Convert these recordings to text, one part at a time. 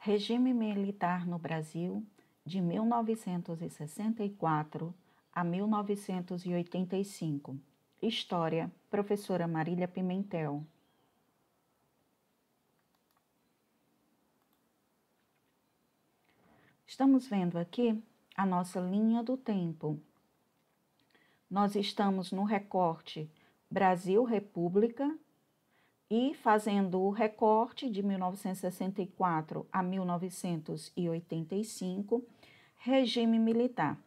Regime militar no Brasil de 1964 a 1985. História, professora Marília Pimentel. Estamos vendo aqui a nossa linha do tempo. Nós estamos no recorte Brasil República e fazendo o recorte de 1964 a 1985, regime militar.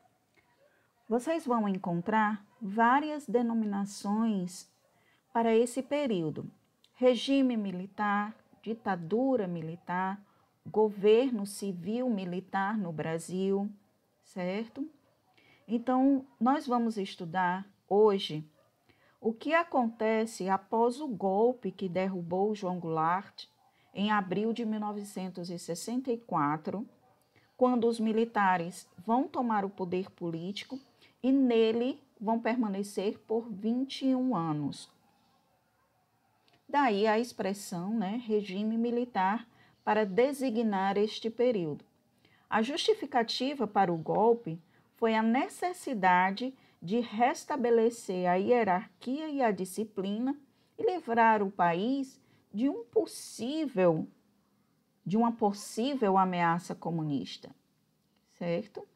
Vocês vão encontrar várias denominações para esse período: regime militar, ditadura militar, governo civil militar no Brasil, certo? Então, nós vamos estudar hoje o que acontece após o golpe que derrubou João Goulart em abril de 1964, quando os militares vão tomar o poder político e nele vão permanecer por 21 anos. Daí a expressão, regime militar, para designar este período. A justificativa para o golpe foi a necessidade de restabelecer a hierarquia e a disciplina e livrar o país de uma possível ameaça comunista, certo?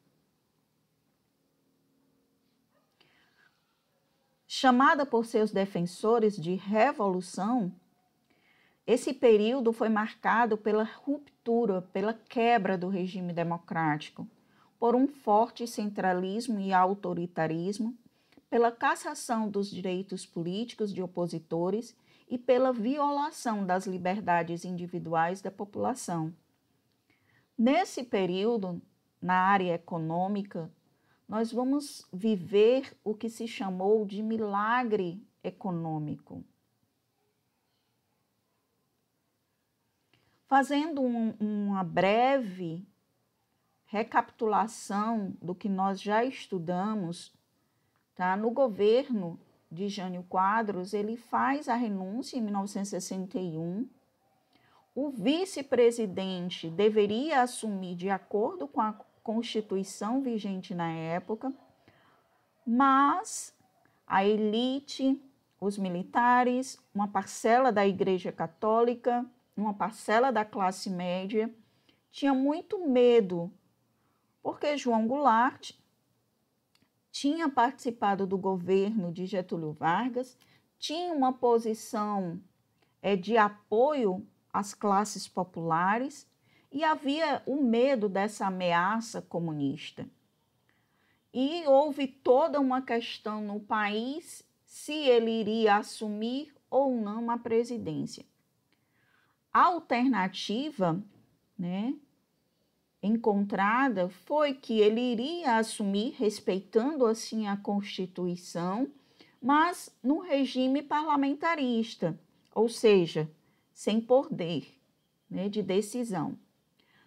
Chamada por seus defensores de revolução, esse período foi marcado pela ruptura, pela quebra do regime democrático, por um forte centralismo e autoritarismo, pela cassação dos direitos políticos de opositores e pela violação das liberdades individuais da população. Nesse período, na área econômica, nós vamos viver o que se chamou de milagre econômico. Fazendo uma breve recapitulação do que nós já estudamos, tá? No governo de Jânio Quadros, ele faz a renúncia em 1961. O vice-presidente deveria assumir de acordo com a Constituição vigente na época, mas a elite, os militares, uma parcela da Igreja Católica, uma parcela da classe média, tinha muito medo, porque João Goulart tinha participado do governo de Getúlio Vargas, tinha uma posição de apoio às classes populares e havia o medo dessa ameaça comunista. E houve toda uma questão no país se ele iria assumir ou não a presidência. A alternativa, encontrada foi que ele iria assumir, respeitando assim a Constituição, mas num regime parlamentarista, ou seja, sem poder de decisão.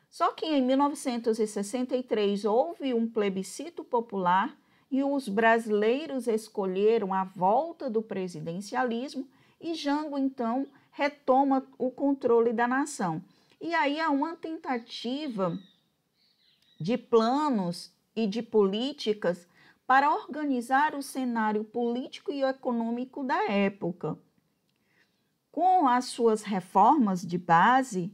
Só que em 1963 houve um plebiscito popular e os brasileiros escolheram a volta do presidencialismo e Jango, então, retoma o controle da nação. E aí há uma tentativa de planos e de políticas para organizar o cenário político e econômico da época. Com as suas reformas de base,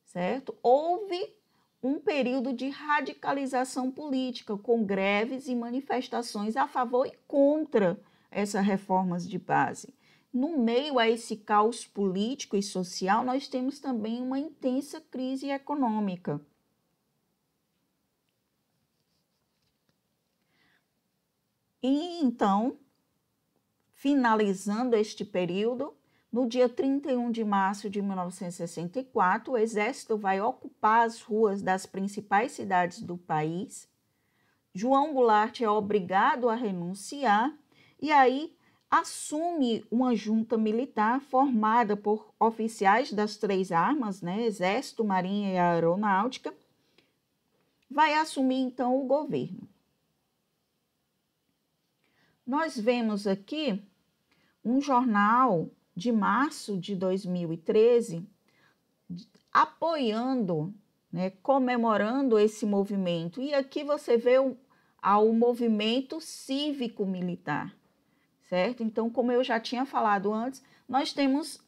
certo? Houve um período de radicalização política, com greves e manifestações a favor e contra essas reformas de base. No meio a esse caos político e social, nós temos também uma intensa crise econômica. E então, finalizando este período, no dia 31 de março de 1964, o Exército vai ocupar as ruas das principais cidades do país. João Goulart é obrigado a renunciar e aí assume uma junta militar formada por oficiais das três armas, Exército, Marinha e Aeronáutica. Vai assumir então o governo. Nós vemos aqui um jornal de março de 2013, apoiando né, comemorando esse movimento. E aqui você vê o movimento cívico-militar, certo? Então, como eu já tinha falado antes, nós temos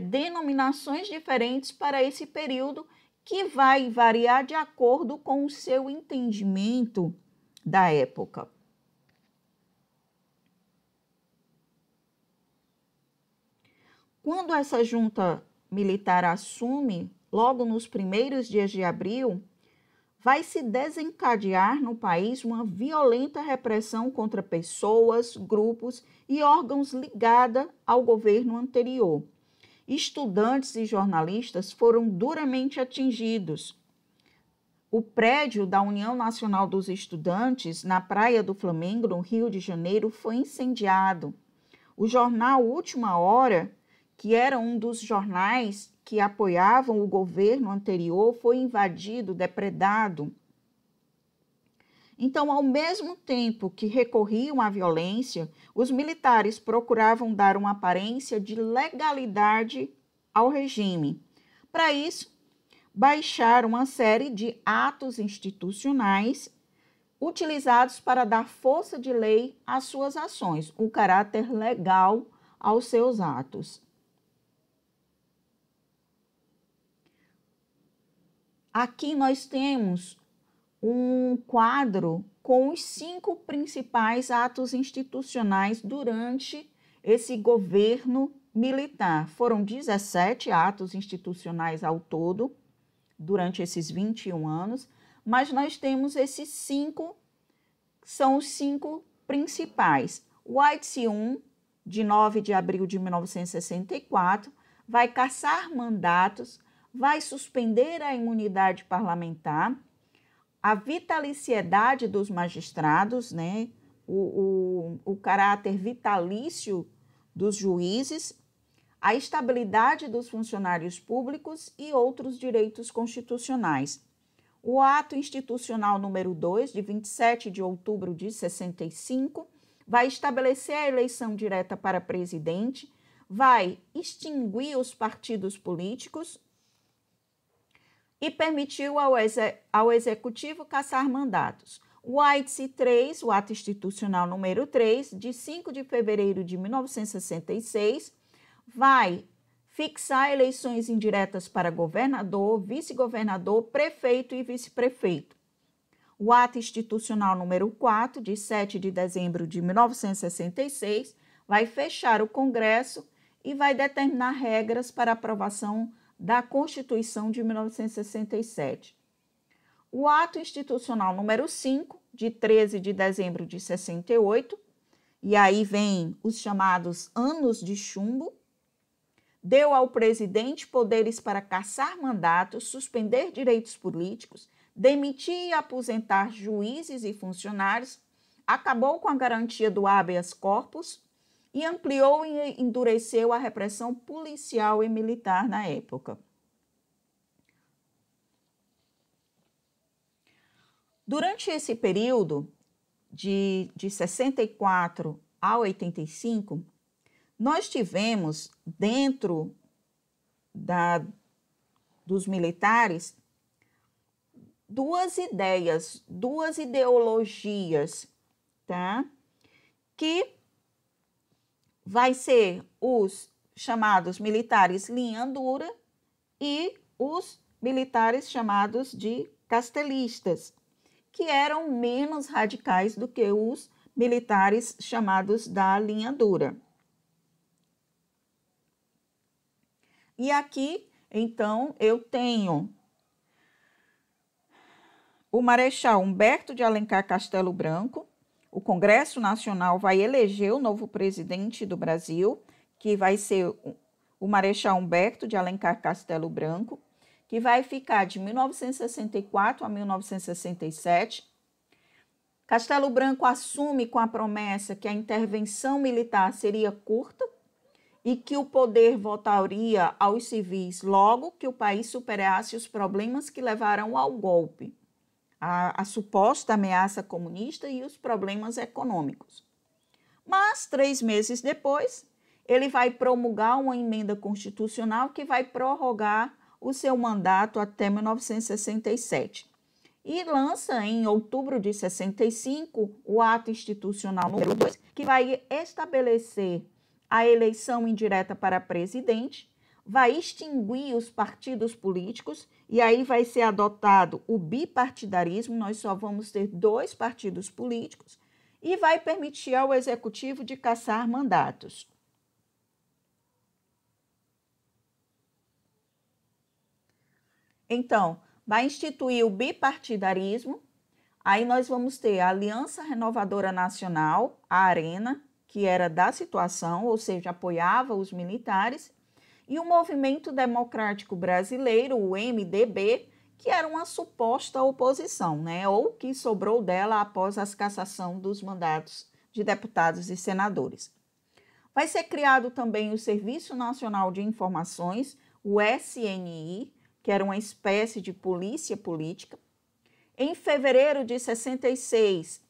denominações diferentes para esse período que vai variar de acordo com o seu entendimento da época. Quando essa junta militar assume, logo nos primeiros dias de abril, vai se desencadear no país uma violenta repressão contra pessoas, grupos e órgãos ligados ao governo anterior. Estudantes e jornalistas foram duramente atingidos. O prédio da União Nacional dos Estudantes, na Praia do Flamengo, no Rio de Janeiro, foi incendiado. O jornal Última Hora, que era um dos jornais que apoiavam o governo anterior, foi invadido, depredado. Então, ao mesmo tempo que recorriam à violência, os militares procuravam dar uma aparência de legalidade ao regime. Para isso, baixaram uma série de atos institucionais utilizados para dar força de lei às suas ações, um caráter legal aos seus atos. Aqui nós temos um quadro com os 5 principais atos institucionais durante esse governo militar. Foram 17 atos institucionais ao todo, durante esses 21 anos, mas nós temos esses 5, são os 5 principais. O AITSE 1, de 9 de abril de 1964, vai cassar mandatos, vai suspender a imunidade parlamentar, a vitaliciedade dos magistrados, né? o caráter vitalício dos juízes, a estabilidade dos funcionários públicos e outros direitos constitucionais. O ato institucional número 2, de 27 de outubro de 65, vai estabelecer a eleição direta para presidente, vai extinguir os partidos políticos e permitiu ao Executivo cassar mandatos. O AITSE 3, o ato institucional número 3, de 5 de fevereiro de 1966, vai fixar eleições indiretas para governador, vice-governador, prefeito e vice-prefeito. O ato institucional número 4, de 7 de dezembro de 1966, vai fechar o Congresso e vai determinar regras para aprovação da Constituição de 1967. O ato institucional número 5, de 13 de dezembro de 68, e aí vem os chamados anos de chumbo, deu ao presidente poderes para cassar mandatos, suspender direitos políticos, demitir e aposentar juízes e funcionários, acabou com a garantia do habeas corpus e ampliou e endureceu a repressão policial e militar na época. Durante esse período, de 64 a 85, nós tivemos, dentro dos militares, duas ideias, duas ideologias, tá? Que vai ser os chamados militares linha dura e os militares chamados de castelistas, que eram menos radicais do que os militares chamados da linha dura. E aqui, então, eu tenho o Marechal Humberto de Alencar Castelo Branco. O Congresso Nacional vai eleger o novo presidente do Brasil, que vai ser o Marechal Humberto de Alencar Castelo Branco, que vai ficar de 1964 a 1967. Castelo Branco assume com a promessa que a intervenção militar seria curta e que o poder voltaria aos civis logo que o país superasse os problemas que levaram ao golpe, a suposta ameaça comunista e os problemas econômicos. Mas, 3 meses depois, ele vai promulgar uma emenda constitucional que vai prorrogar o seu mandato até 1967. E lança, em outubro de 65, o ato institucional número 2, que vai estabelecer a eleição indireta para presidente, vai extinguir os partidos políticos e aí vai ser adotado o bipartidarismo, nós só vamos ter 2 partidos políticos, e vai permitir ao executivo de cassar mandatos. Então, vai instituir o bipartidarismo, aí nós vamos ter a Aliança Renovadora Nacional, a ARENA, que era da situação, ou seja, apoiava os militares, e o Movimento Democrático Brasileiro, o MDB, que era uma suposta oposição, né? Ou que sobrou dela após a cassação dos mandatos de deputados e senadores. Vai ser criado também o Serviço Nacional de Informações, o SNI, que era uma espécie de polícia política. Em fevereiro de 66,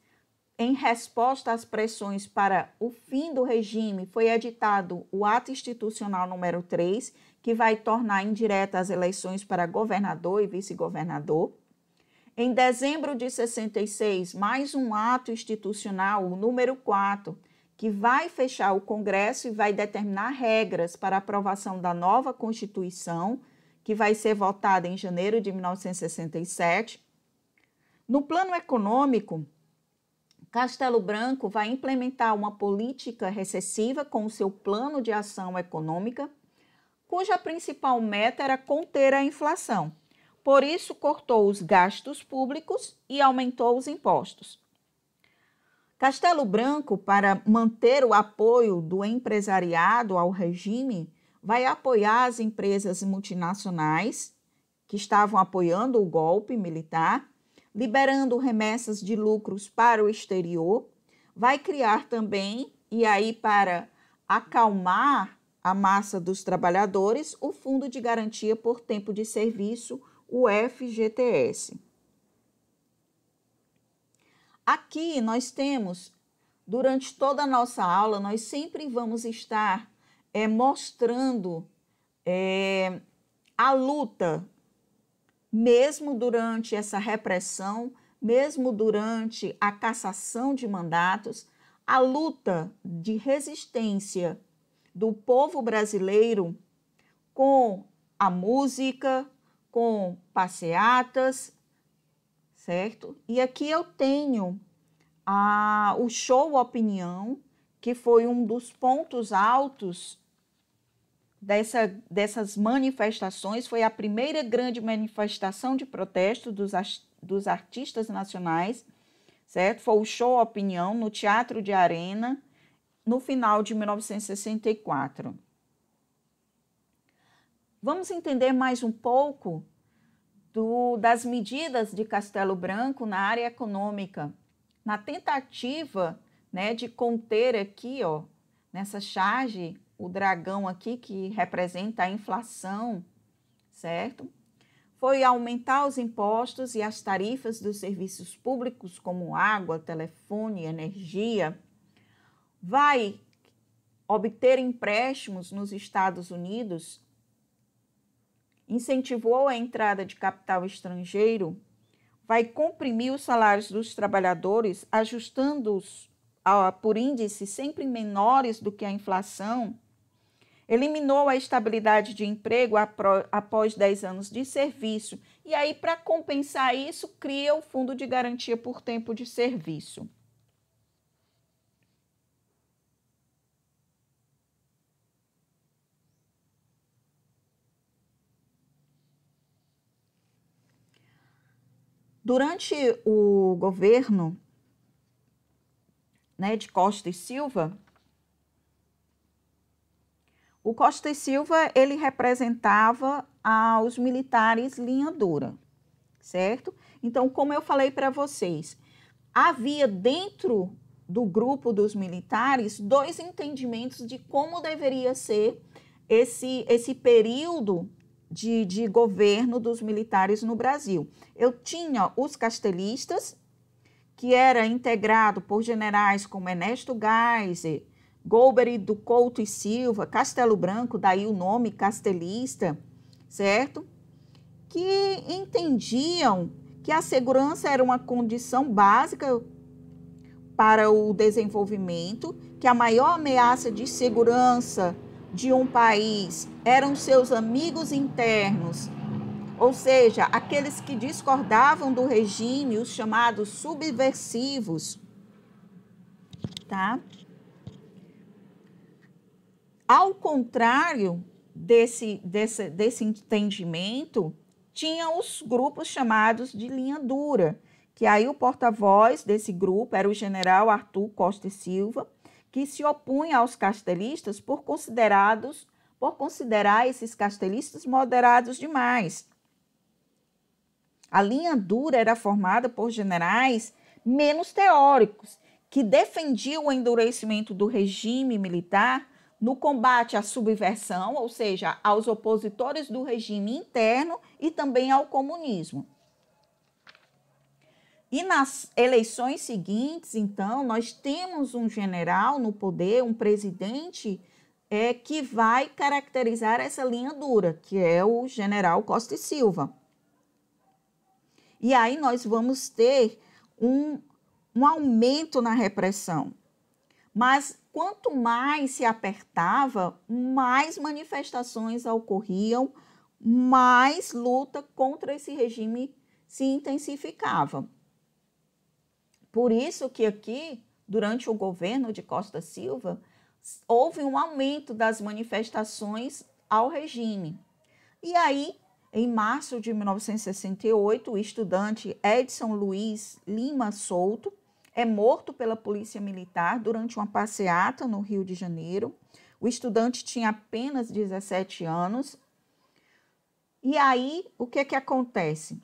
em resposta às pressões para o fim do regime, foi editado o Ato Institucional número 3, que vai tornar indireta as eleições para governador e vice-governador. Em dezembro de 66, mais um ato institucional, o número 4, que vai fechar o Congresso e vai determinar regras para a aprovação da nova Constituição, que vai ser votada em janeiro de 1967. No plano econômico, Castelo Branco vai implementar uma política recessiva com o seu plano de ação econômica, cuja principal meta era conter a inflação. Por isso, cortou os gastos públicos e aumentou os impostos. Castelo Branco, para manter o apoio do empresariado ao regime, vai apoiar as empresas multinacionais que estavam apoiando o golpe militar, liberando remessas de lucros para o exterior, vai criar também, e aí para acalmar a massa dos trabalhadores, o Fundo de Garantia por Tempo de Serviço, o FGTS. Aqui nós temos, durante toda a nossa aula, nós sempre vamos estar mostrando a luta, mesmo durante essa repressão, mesmo durante a cassação de mandatos, a luta de resistência do povo brasileiro com a música, com passeatas, certo? E aqui eu tenho o show Opinião, que foi um dos pontos altos dessas manifestações, foi a primeira grande manifestação de protesto dos artistas nacionais, certo? Foi o show Opinião no Teatro de Arena, no final de 1964. Vamos entender mais um pouco das medidas de Castelo Branco na área econômica, na tentativa, né, de conter aqui, ó, nessa charge, o dragão aqui que representa a inflação, certo? Foi aumentar os impostos e as tarifas dos serviços públicos como água, telefone, energia. Vai obter empréstimos nos Estados Unidos, incentivou a entrada de capital estrangeiro, vai comprimir os salários dos trabalhadores, ajustando-os por índices sempre menores do que a inflação, eliminou a estabilidade de emprego após 10 anos de serviço, e aí, para compensar isso, cria o Fundo de Garantia por Tempo de Serviço. Durante o governo, né, de Costa e Silva, o Costa e Silva, ele representava os militares linha dura, certo? Então, como eu falei para vocês, havia dentro do grupo dos militares 2 entendimentos de como deveria ser esse período de governo dos militares no Brasil. Eu tinha os castelistas, que era integrado por generais como Ernesto Geisel, Golbery do Couto e Silva, Castelo Branco, daí o nome castelista, certo? que entendiam que a segurança era uma condição básica para o desenvolvimento, que a maior ameaça de segurança de um país eram seus amigos internos, ou seja, aqueles que discordavam do regime, os chamados subversivos, tá? Ao contrário desse entendimento, tinha os grupos chamados de linha dura, que aí o porta-voz desse grupo era o general Arthur Costa e Silva, que se opunha aos castelistas por considerar esses castelistas moderados demais. A linha dura era formada por generais menos teóricos, que defendiam o endurecimento do regime militar no combate à subversão, ou seja, aos opositores do regime interno e também ao comunismo. E nas eleições seguintes, então, nós temos um general no poder, um presidente, que vai caracterizar essa linha dura, que é o general Costa e Silva. E aí nós vamos ter um aumento na repressão. Mas quanto mais se apertava, mais manifestações ocorriam, mais luta contra esse regime se intensificava. Por isso que aqui, durante o governo de Costa Silva, houve um aumento das manifestações ao regime. E aí, em março de 1968, o estudante Edson Luiz Lima Souto é morto pela polícia militar durante uma passeata no Rio de Janeiro. O estudante tinha apenas 17 anos. E aí, o que acontece?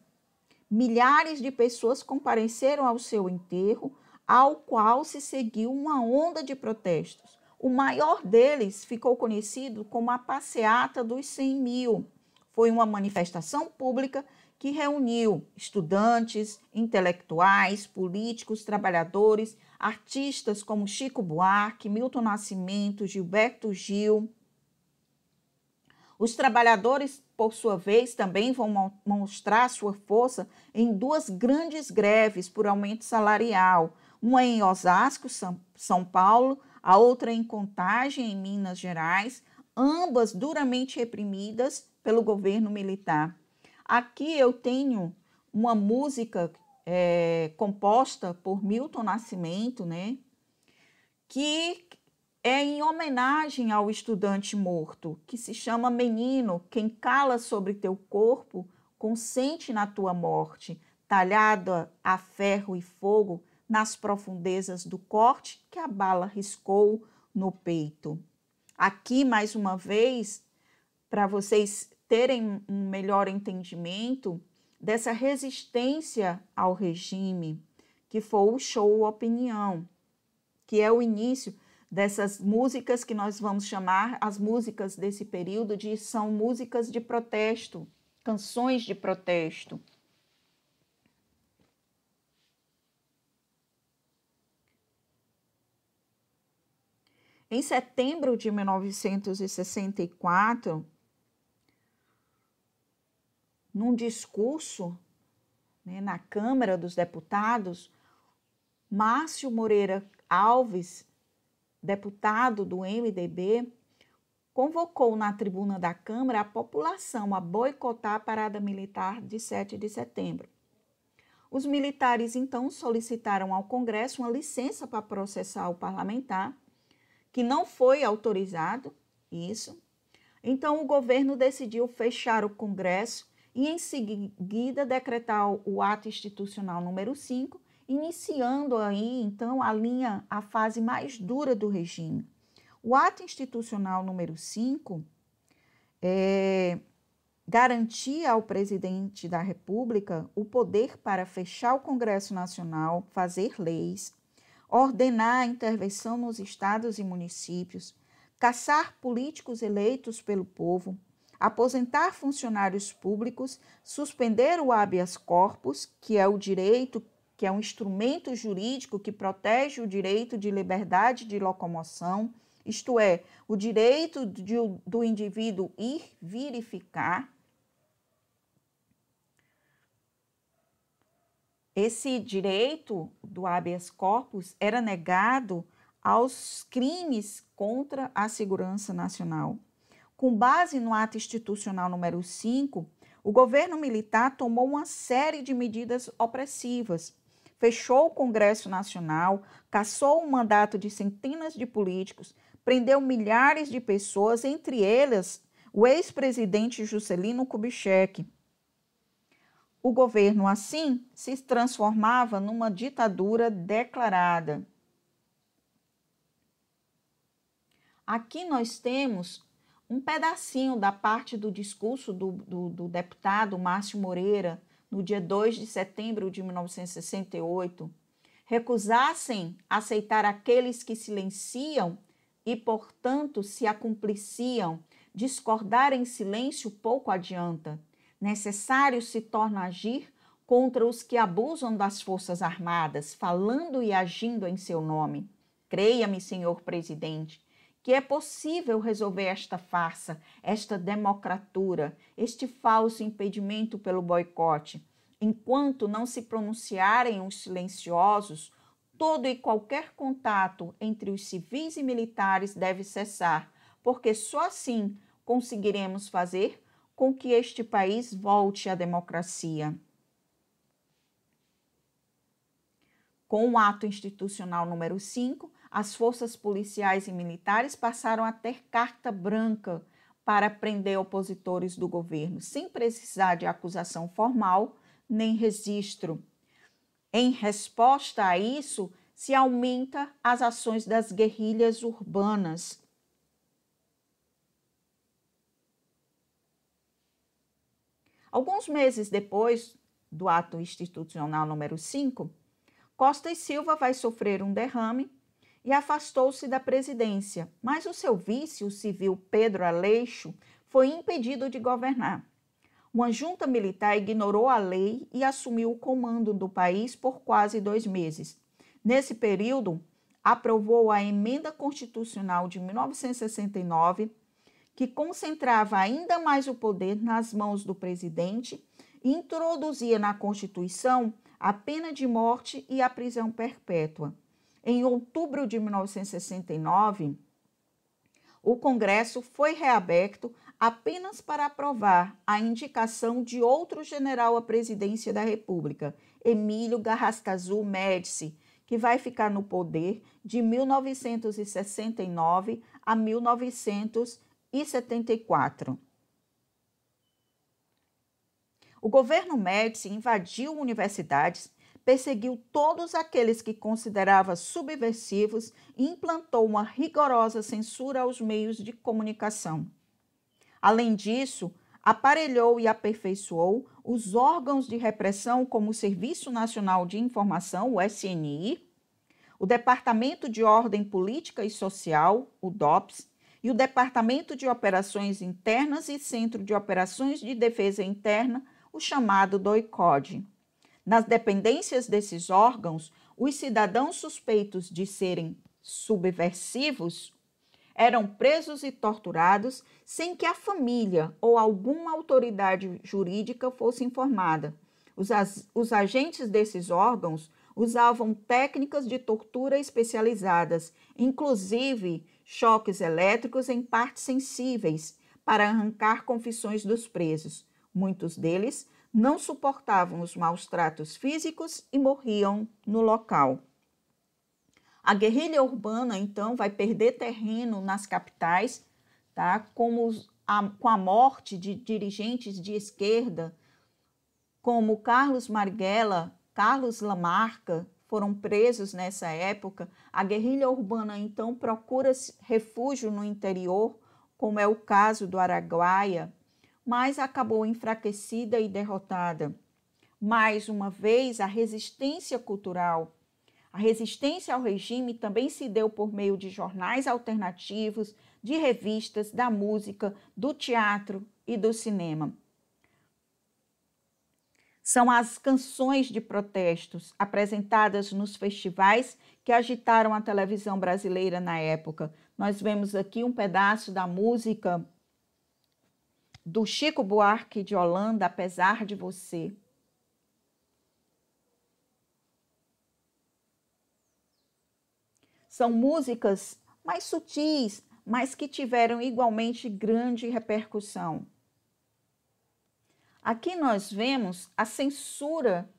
Milhares de pessoas compareceram ao seu enterro, ao qual se seguiu uma onda de protestos. O maior deles ficou conhecido como a Passeata dos 100 mil. Foi uma manifestação pública que reuniu estudantes, intelectuais, políticos, trabalhadores, artistas como Chico Buarque, Milton Nascimento, Gilberto Gil. Os trabalhadores, por sua vez, também vão mostrar sua força em duas grandes greves por aumento salarial, uma em Osasco, São Paulo, a outra em Contagem, em Minas Gerais, ambas duramente reprimidas pelo governo militar. Aqui eu tenho uma música composta por Milton Nascimento, né, que é em homenagem ao estudante morto, que se chama Menino, quem cala sobre teu corpo, consente na tua morte, talhada a ferro e fogo nas profundezas do corte que a bala riscou no peito. Aqui, mais uma vez, para vocês terem um melhor entendimento dessa resistência ao regime, que foi o show Opinião, que é o início dessas músicas que nós vamos chamar, as músicas desse período, são músicas de protesto, canções de protesto. Em setembro de 1964, num discurso, né, na Câmara dos Deputados, Márcio Moreira Alves, deputado do MDB, convocou na tribuna da Câmara a população a boicotar a parada militar de 7 de setembro. Os militares, então, solicitaram ao Congresso uma licença para processar o parlamentar, que não foi autorizado, isso. Então, o governo decidiu fechar o Congresso e, em seguida, decretar o ato institucional número 5, iniciando aí, então, a fase mais dura do regime. O ato institucional número 5 garantia ao presidente da República o poder para fechar o Congresso Nacional, fazer leis, ordenar a intervenção nos estados e municípios, caçar políticos eleitos pelo povo, aposentar funcionários públicos, suspender o habeas corpus, que é o direito, que é um instrumento jurídico que protege o direito de liberdade de locomoção, isto é, o direito do indivíduo ir verificar, Esse direito do habeas corpus era negado aos crimes contra a segurança nacional. Com base no ato institucional número 5, o governo militar tomou uma série de medidas opressivas. Fechou o Congresso Nacional, cassou o mandato de centenas de políticos, prendeu milhares de pessoas, entre elas o ex-presidente Juscelino Kubitschek. O governo, assim, se transformava numa ditadura declarada. Aqui nós temos um pedacinho da parte do discurso do deputado Márcio Moreira, no dia 2 de setembro de 1968. Recusassem aceitar aqueles que silenciam e, portanto, se acumpliciam. Discordar em silêncio pouco adianta. Necessário se torna agir contra os que abusam das Forças Armadas, falando e agindo em seu nome. Creia-me, senhor presidente, que é possível resolver esta farsa, esta democratura, este falso impedimento pelo boicote. Enquanto não se pronunciarem os silenciosos, todo e qualquer contato entre os civis e militares deve cessar, porque só assim conseguiremos fazer com que este país volte à democracia. Com o ato institucional número 5, as forças policiais e militares passaram a ter carta branca para prender opositores do governo, sem precisar de acusação formal nem registro. Em resposta a isso, se aumenta as ações das guerrilhas urbanas. Alguns meses depois do ato institucional número 5, Costa e Silva vai sofrer um derrame e afastou-se da presidência, mas o seu vice, o civil Pedro Aleixo, foi impedido de governar. Uma junta militar ignorou a lei e assumiu o comando do país por quase 2 meses. Nesse período, aprovou a Emenda Constitucional de 1969, que concentrava ainda mais o poder nas mãos do presidente e introduzia na Constituição a pena de morte e a prisão perpétua. Em outubro de 1969, o Congresso foi reaberto apenas para aprovar a indicação de outro general à presidência da República, Emílio Garrastazu Médici, que vai ficar no poder de 1969 a 1974. O governo Médici invadiu universidades, perseguiu todos aqueles que considerava subversivos e implantou uma rigorosa censura aos meios de comunicação. Além disso, aparelhou e aperfeiçoou os órgãos de repressão como o Serviço Nacional de Informação, o SNI, o Departamento de Ordem Política e Social, o DOPS, e o Departamento de Operações Internas e Centro de Operações de Defesa Interna, o chamado DOICODE. Nas dependências desses órgãos, os cidadãos suspeitos de serem subversivos eram presos e torturados sem que a família ou alguma autoridade jurídica fosse informada. Os agentes desses órgãos usavam técnicas de tortura especializadas, inclusive choques elétricos em partes sensíveis, para arrancar confissões dos presos. Muitos deles não suportavam os maus tratos físicos e morriam no local. A guerrilha urbana, então, vai perder terreno nas capitais, tá? Com a morte de dirigentes de esquerda, como Carlos Marighella, Carlos Lamarca, foram presos nessa época. A guerrilha urbana, então, procura refúgio no interior, como é o caso do Araguaia, mas acabou enfraquecida e derrotada. Mais uma vez, a resistência cultural. A resistência ao regime também se deu por meio de jornais alternativos, de revistas, da música, do teatro e do cinema. São as canções de protestos apresentadas nos festivais que agitaram a televisão brasileira na época. Nós vemos aqui um pedaço da música do Chico Buarque de Holanda, Apesar de Você. São músicas mais sutis, mas que tiveram igualmente grande repercussão. Aqui nós vemos a censura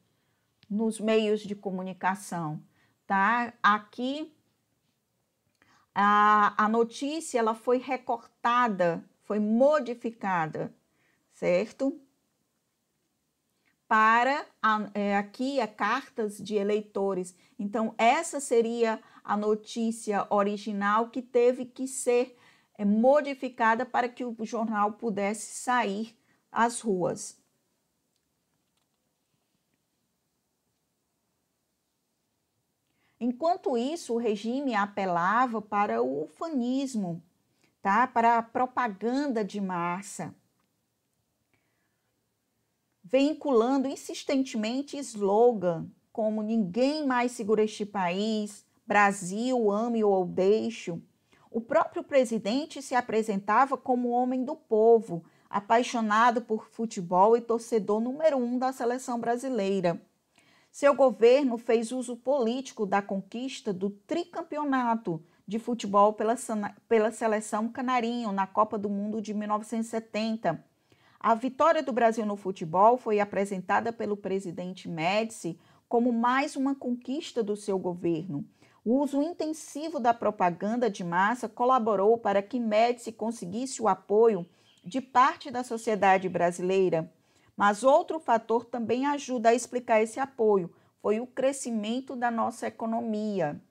nos meios de comunicação, tá? Aqui a notícia ela foi recortada, foi modificada, certo? Para aqui cartas de eleitores. Então, essa seria a notícia original que teve que ser modificada para que o jornal pudesse sair às ruas. Enquanto isso, o regime apelava para o ufanismo, tá? Para a propaganda de massa, vinculando insistentemente slogan como ninguém mais segura este país, Brasil, ame ou deixe. O próprio presidente se apresentava como homem do povo, apaixonado por futebol e torcedor número 1 da seleção brasileira. Seu governo fez uso político da conquista do tricampeonato de futebol pela seleção canarinho na Copa do Mundo de 1970. A vitória do Brasil no futebol foi apresentada pelo presidente Médici como mais uma conquista do seu governo. O uso intensivo da propaganda de massa colaborou para que Médici conseguisse o apoio de parte da sociedade brasileira. Mas outro fator também ajuda a explicar esse apoio, foi o crescimento da nossa economia.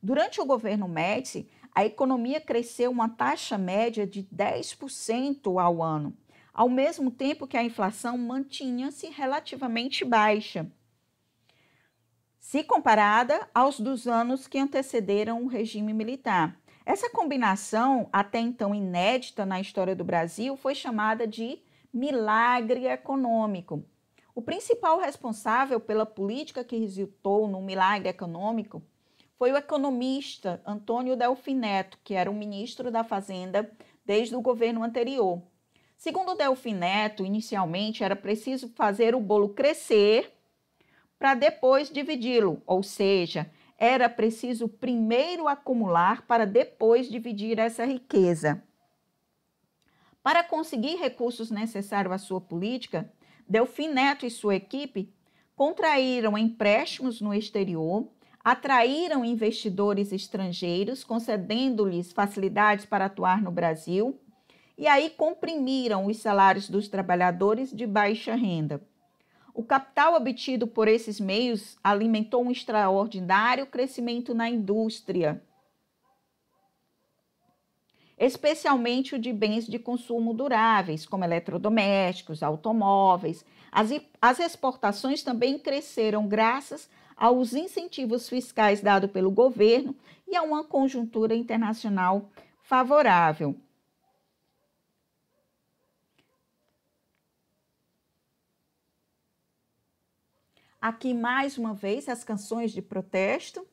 Durante o governo Médici, a economia cresceu uma taxa média de 10% ao ano, ao mesmo tempo que a inflação mantinha-se relativamente baixa, se comparada aos dos anos que antecederam o regime militar. Essa combinação, até então inédita na história do Brasil, foi chamada de milagre econômico. O principal responsável pela política que resultou no milagre econômico foi o economista Antônio Delfim Neto, que era o ministro da Fazenda desde o governo anterior. Segundo Delfim Neto, inicialmente era preciso fazer o bolo crescer para depois dividi-lo, ou seja, era preciso primeiro acumular para depois dividir essa riqueza. Para conseguir recursos necessários à sua política, Delfim Neto e sua equipe contraíram empréstimos no exterior, atraíram investidores estrangeiros, concedendo-lhes facilidades para atuar no Brasil, e aí comprimiram os salários dos trabalhadores de baixa renda. O capital obtido por esses meios alimentou um extraordinário crescimento na indústria, especialmente o de bens de consumo duráveis, como eletrodomésticos, automóveis. As exportações também cresceram graças aos incentivos fiscais dados pelo governo e a uma conjuntura internacional favorável. Aqui, mais uma vez, as canções de protesto.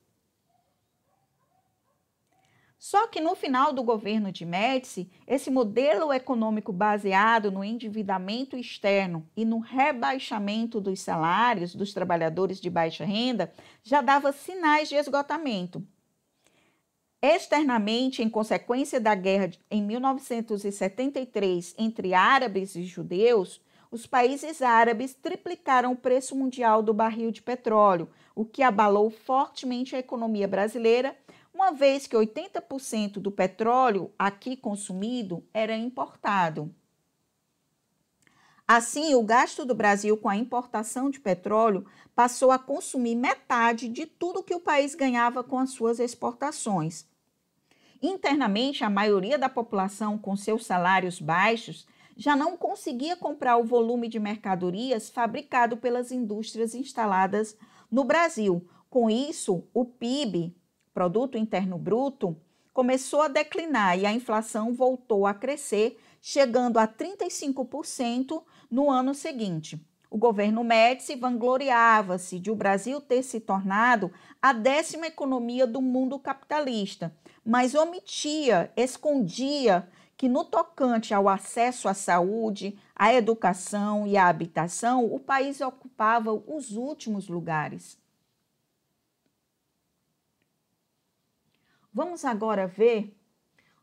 Só que no final do governo de Médici, esse modelo econômico baseado no endividamento externo e no rebaixamento dos salários dos trabalhadores de baixa renda já dava sinais de esgotamento. Externamente, em consequência da guerra em 1973 entre árabes e judeus, os países árabes triplicaram o preço mundial do barril de petróleo, o que abalou fortemente a economia brasileira, uma vez que 80% do petróleo aqui consumido era importado. Assim, o gasto do Brasil com a importação de petróleo passou a consumir metade de tudo que o país ganhava com as suas exportações. Internamente, a maioria da população, com seus salários baixos, já não conseguia comprar o volume de mercadorias fabricado pelas indústrias instaladas no Brasil. Com isso, o PIB, Produto Interno Bruto, começou a declinar e a inflação voltou a crescer, chegando a 35% no ano seguinte. O governo Médici vangloriava-se de o Brasil ter se tornado a 10ª economia do mundo capitalista, mas escondia que no tocante ao acesso à saúde, à educação e à habitação, o país ocupava os últimos lugares. Vamos agora ver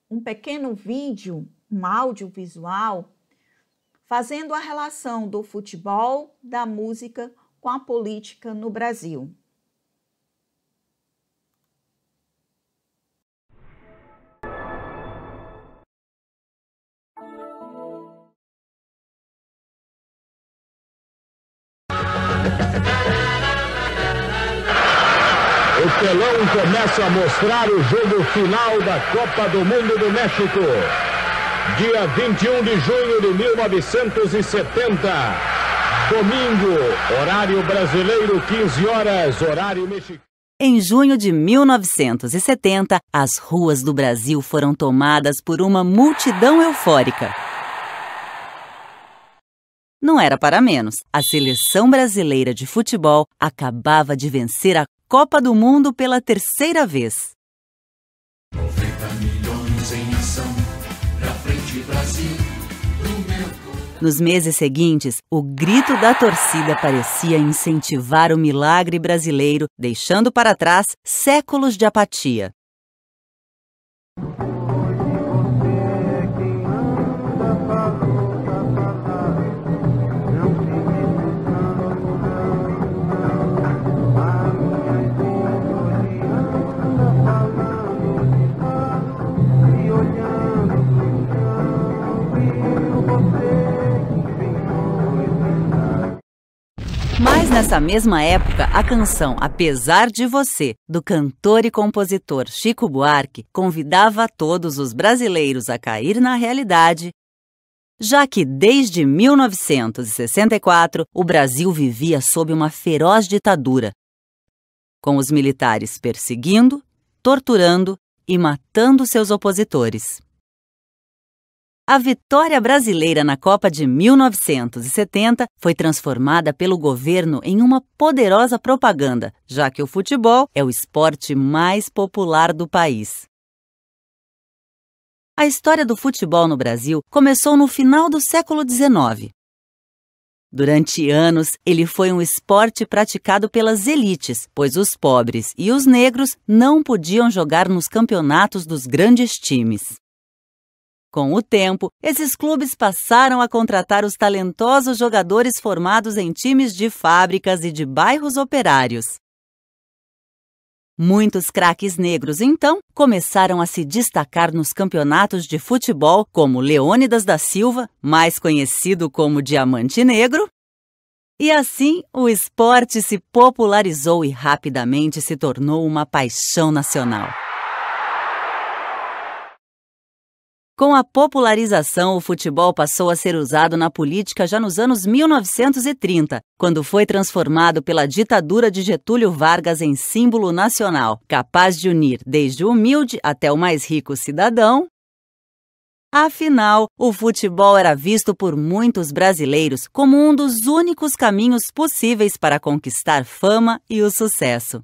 um pequeno vídeo, um audiovisual, fazendo a relação do futebol, da música com a política no Brasil. O telão começa a mostrar o jogo final da Copa do Mundo do México. Dia 21 de junho de 1970. Domingo, horário brasileiro, 15 horas, horário mexicano. Em junho de 1970, as ruas do Brasil foram tomadas por uma multidão eufórica. Não era para menos. A seleção brasileira de futebol acabava de vencer a Copa do Mundo pela terceira vez. 90 milhões em ação, pra frente Brasil, do meu... Nos meses seguintes, o grito da torcida parecia incentivar o milagre brasileiro, deixando para trás séculos de apatia. Mas nessa mesma época, a canção Apesar de Você, do cantor e compositor Chico Buarque, convidava todos os brasileiros a cair na realidade, já que desde 1964 o Brasil vivia sob uma feroz ditadura, com os militares perseguindo, torturando e matando seus opositores. A vitória brasileira na Copa de 1970 foi transformada pelo governo em uma poderosa propaganda, já que o futebol é o esporte mais popular do país. A história do futebol no Brasil começou no final do século XIX. Durante anos, ele foi um esporte praticado pelas elites, pois os pobres e os negros não podiam jogar nos campeonatos dos grandes times. Com o tempo, esses clubes passaram a contratar os talentosos jogadores formados em times de fábricas e de bairros operários. Muitos craques negros, então, começaram a se destacar nos campeonatos de futebol, como Leônidas da Silva, mais conhecido como Diamante Negro. E assim, o esporte se popularizou e rapidamente se tornou uma paixão nacional. Com a popularização, o futebol passou a ser usado na política já nos anos 1930, quando foi transformado pela ditadura de Getúlio Vargas em símbolo nacional, capaz de unir desde o humilde até o mais rico cidadão. Afinal, o futebol era visto por muitos brasileiros como um dos únicos caminhos possíveis para conquistar fama e o sucesso.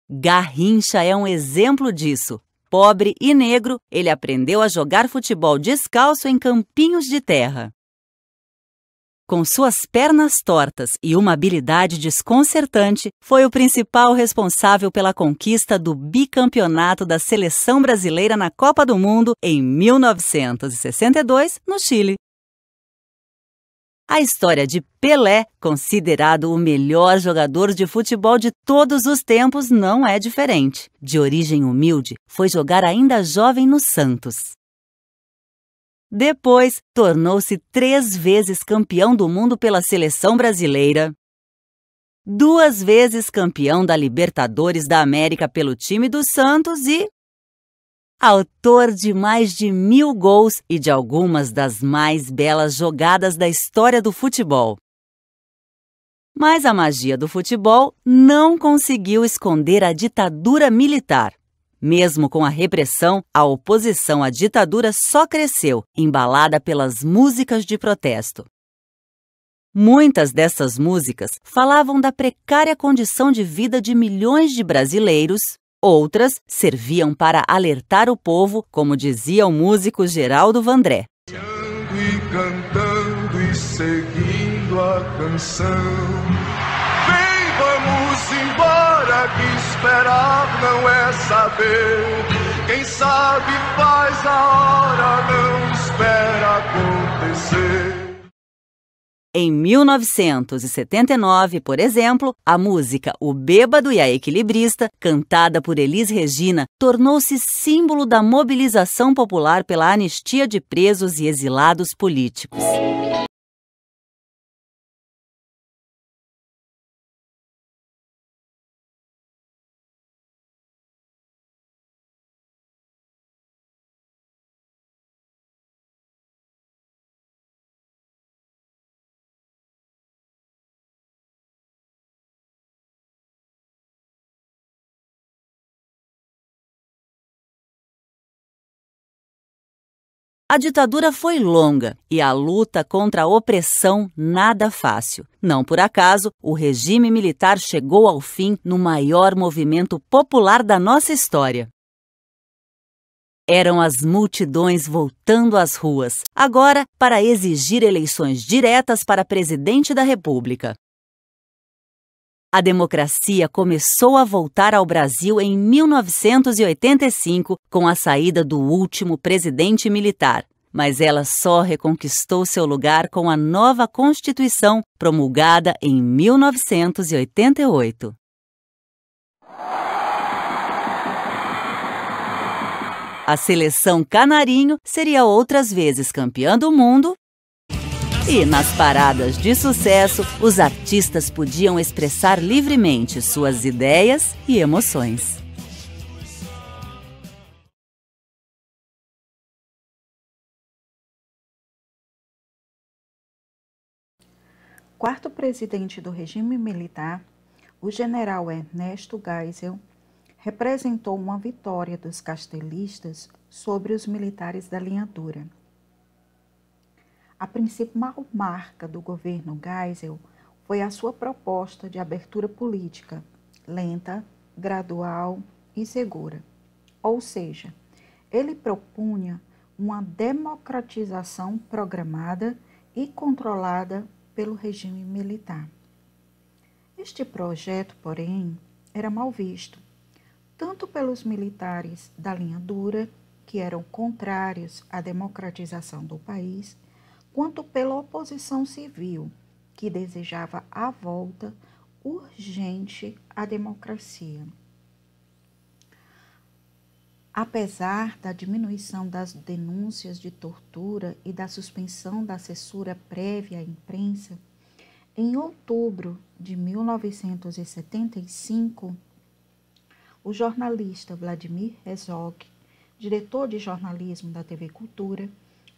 Garrincha é um exemplo disso. Pobre e negro, ele aprendeu a jogar futebol descalço em campinhos de terra. Com suas pernas tortas e uma habilidade desconcertante, foi o principal responsável pela conquista do bicampeonato da seleção brasileira na Copa do Mundo em 1962, no Chile. A história de Pelé, considerado o melhor jogador de futebol de todos os tempos, não é diferente. De origem humilde, foi jogar ainda jovem no Santos. Depois, tornou-se 3 vezes campeão do mundo pela seleção brasileira, 2 vezes campeão da Libertadores da América pelo time do Santos e autor de mais de 1000 gols e de algumas das mais belas jogadas da história do futebol. Mas a magia do futebol não conseguiu esconder a ditadura militar. Mesmo com a repressão, a oposição à ditadura só cresceu, embalada pelas músicas de protesto. Muitas dessas músicas falavam da precária condição de vida de milhões de brasileiros Outras serviam para alertar o povo, como dizia o músico Geraldo Vandré. E cantando e seguindo a canção. Vem, vamos embora, que esperar não é saber. Quem sabe faz a hora, não espera acontecer. Em 1979, por exemplo, a música O Bêbado e a Equilibrista, cantada por Elis Regina, tornou-se símbolo da mobilização popular pela anistia de presos e exilados políticos. A ditadura foi longa e a luta contra a opressão nada fácil. Não por acaso, o regime militar chegou ao fim no maior movimento popular da nossa história. Eram as multidões voltando às ruas, agora para exigir eleições diretas para presidente da República. A democracia começou a voltar ao Brasil em 1985, com a saída do último presidente militar. Mas ela só reconquistou seu lugar com a nova Constituição, promulgada em 1988. A seleção Canarinho seria outras vezes campeã do mundo. E nas paradas de sucesso, os artistas podiam expressar livremente suas ideias e emoções. Quarto presidente do regime militar, o general Ernesto Geisel, representou uma vitória dos castelistas sobre os militares da linha dura. A principal marca do governo Geisel foi a sua proposta de abertura política, lenta, gradual e segura. Ou seja, ele propunha uma democratização programada e controlada pelo regime militar. Este projeto, porém, era mal visto, tanto pelos militares da linha dura, que eram contrários à democratização do país, quanto pela oposição civil, que desejava a volta urgente à democracia. Apesar da diminuição das denúncias de tortura e da suspensão da censura prévia à imprensa, em outubro de 1975, o jornalista Vladimir Herzog, diretor de jornalismo da TV Cultura,